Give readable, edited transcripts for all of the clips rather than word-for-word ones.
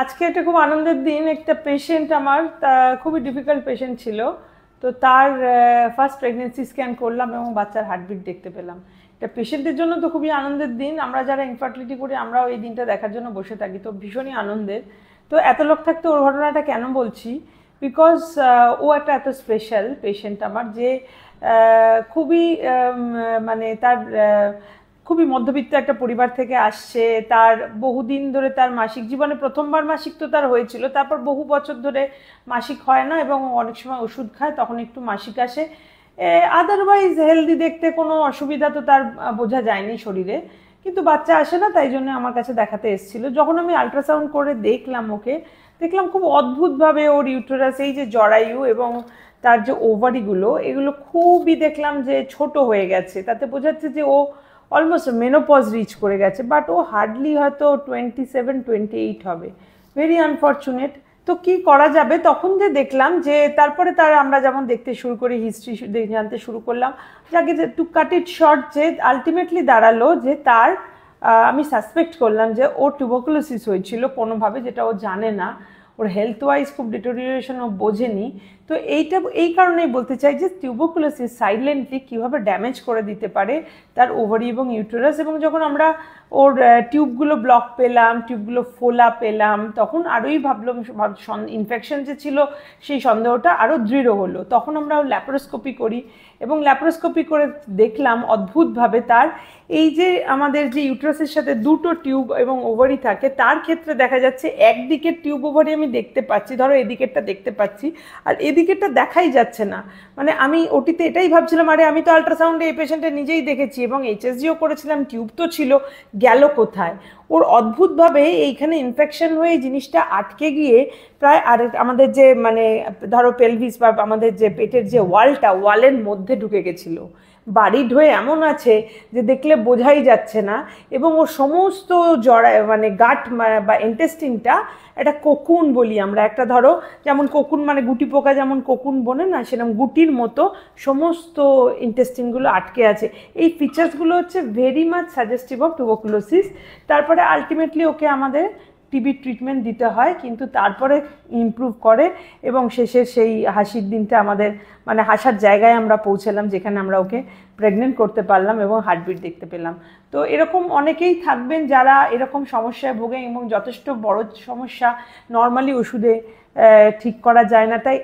আজকে একটা খুব আনন্দের দিন। একটা পেশেন্ট আমার খুবই ডিফিকাল্ট পেশেন্ট ছিল, তো তার ফার্স্ট প্রেগনেন্সি স্ক্যান করলাম এবং বাচ্চার হার্টবিট দেখতে পেলাম। এটা পেশেন্টের জন্য তো খুবই আনন্দের দিন। আমরা যারা ইনফার্টিলিটি করি আমরাও এই দিনটা দেখার জন্য বসে থাকি, তো ভীষণই আনন্দের। তো এত লোক থাকতে ওর ঘটনাটা কেন বলছি, বিকজ ও একটা এত স্পেশাল পেশেন্ট আমার, যে খুবই মানে তার খুবই মধ্যবিত্ত একটা পরিবার থেকে আসছে। তার বহুদিন ধরে তার মাসিক জীবনে প্রথমবার মাসিক তো তার হয়েছিল, তারপর বহু বছর ধরে মাসিক হয় না এবং অনেক সময় ওষুধ খায়, তখন একটু মাসিক আসে। আদারওয়াইজ হেলদি দেখতে, কোনো অসুবিধা তো তার বোঝা যায়নি শরীরে, কিন্তু বাচ্চা আসে না, তাই জন্য আমার কাছে দেখাতে এসেছিল। যখন আমি আল্ট্রাসাউন্ড করে দেখলাম ওকে, দেখলাম খুব অদ্ভুতভাবে ওর ইউটেরাস, এই যে জরায়ু এবং তার যে ওভারিগুলো, এগুলো খুবই দেখলাম যে ছোট হয়ে গেছে। তাতে বোঝাচ্ছে যে ও অলমোস্ট মেনোপজ রিচ করে গেছে, বাট ও হার্ডলি হয়তো 27-28 হবে। Very unfortunate. তো কি করা যাবে, তখন যে দেখলাম যে তারপরে তার আমরা যেমন দেখতে শুরু করি, হিস্ট্রি জানতে শুরু করলাম, যাকে টু কাট ইট শর্ট, যে আলটিমেটলি দাঁড়ালো যে তার আমি সাসপেক্ট করলাম যে ওর টিউবারকুলোসিস হয়েছিল কোনোভাবে, যেটা ও জানে না। ওর হেলথ ওয়াইজ খুব ডিটোরিয়েশন ও বোঝেনি। তো এই কারণেই বলতে চাই যে টিউবারকুলোসিস সাইলেন্টলি কীভাবে ড্যামেজ করে দিতে পারে তার ওভারি এবং ইউটেরাস। এবং যখন আমরা ওর টিউবগুলো ব্লক পেলাম, টিউবগুলো ফোলা পেলাম, তখন আরোই ভাবলাম, ইনফেকশন যে ছিল সেই সন্দেহটা আরও দৃঢ় হলো। তখন আমরা ল্যাপারোস্কোপি করি এবং ল্যাপারোস্কোপি করে দেখলাম অদ্ভুতভাবে তার এই যে আমাদের যে ইউটেরাসের সাথে দুটো টিউব এবং ওভারি থাকে, তার ক্ষেত্রে দেখা যাচ্ছে একদিকের টিউব ওভারি আমি দেখতে পাচ্ছি, ধরো এদিকেরটা দেখতে পাচ্ছি, আর এদিকেরটা দেখাই যাচ্ছে না। মানে আমি ওটিতে এটাই ভাবছিলাম, আরে আমি তো আল্ট্রাসাউন্ডে এই পেশেন্টে নিজেই দেখেছি এবং এইচএসজিও করেছিলাম, টিউব তো ছিল, গেল কোথায়? ওর অদ্ভুতভাবে এইখানে ইনফেকশন হয়ে জিনিসটা আটকে গিয়ে প্রায় আর আমাদের যে মানে ধরো পেলভিস বা আমাদের যে পেটের যে ওয়ালের মধ্যে ঢুকে গেছিলো, বাড়িড হয়ে এমন আছে যে দেখলে বোঝাই যাচ্ছে না। এবং ওর সমস্ত মানে গাট বা ইন্টেস্টিনটা একটা কোকুন বলি আমরা, একটা ধরো যেমন কোকুন মানে গুটি পোকা যেমন কোকুন বনে না, সেরকম গুটির মতো সমস্ত ইন্টেস্টিনগুলো আটকে আছে। এই ফিচার্সগুলো হচ্ছে very much suggestive of tuberculosis. তারপরে আলটিমেটলি ওকে আমাদের টিবি ট্রিটমেন্ট দিতে হয়, কিন্তু তারপরে ইমপ্রুভ করে এবং শেষে সেই হাসির দিনটা আমাদের মানে হাসার জায়গায় আমরা পৌঁছালাম, যেখানে আমরা ওকে প্রেগনেন্ট করতে পারলাম এবং হার্টবিট দেখতে পেলাম। তো এরকম অনেকেই থাকবেন যারা এরকম সমস্যায় ভোগেন এবং যথেষ্ট বড় সমস্যা, নর্মালি ওষুধে ঠিক করা যায় না। তাই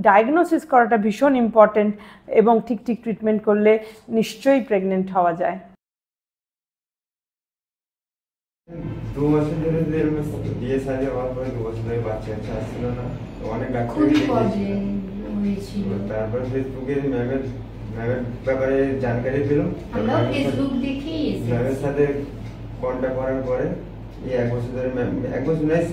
ডায়াগনোসিস করাটা ভীষণ ইম্পর্টেন্ট এবং ঠিক ট্রিটমেন্ট করলে নিশ্চয়ই প্রেগনেন্ট হওয়া যায়। 2 বছর ধরে বিয়ে শাদী হওয়ার পরে 2 বছর ধরে বাচ্চা আসছিল না, অনেক ডাক্তার হয়েছিল। তারপর ফেসবুকে ম্যামের ব্যাপারে জানকারি পেলাম, ম্যামের সাথে কন্ট্যাক্ট করার পরে এই 1 বছর ধরে, 1 বছর নয়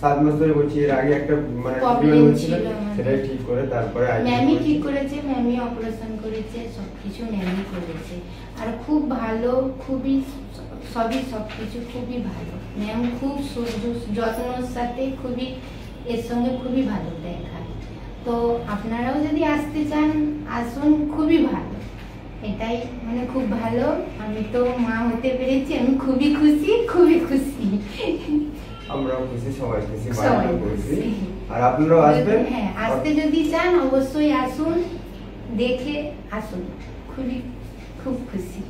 7 মাস ধরে বলছি। এর আগে একটা মানে প্রবলেম হচ্ছিল, সেটাই ঠিক করে তারপরে ম্যামই ঠিক করেছে, ম্যামই অপারেশন করেছে, সবকিছু ম্যামই করেছে। আর খুব ভালো, খুবই সবকিছু খুবই ভালো। ম্যাম খুব যত্নের সাথে খুবই এর সঙ্গে খুবই ভালো দেখায়। তো আপনারাও যদি আসতে চান আসুন, খুবই ভালো। এটাই মানে খুব ভালো। আমি তো মা হতে পেরেছি, আমি খুবই খুশি, খুবই খুশি। আমরাও খুশি, সবাই খুশি, বাড়িও খুশি। আর আপনারাও আসবেন। হ্যাঁ, আসতে যদি চান অবশ্যই আসুন, দেখে আসুন। খুব খুশি।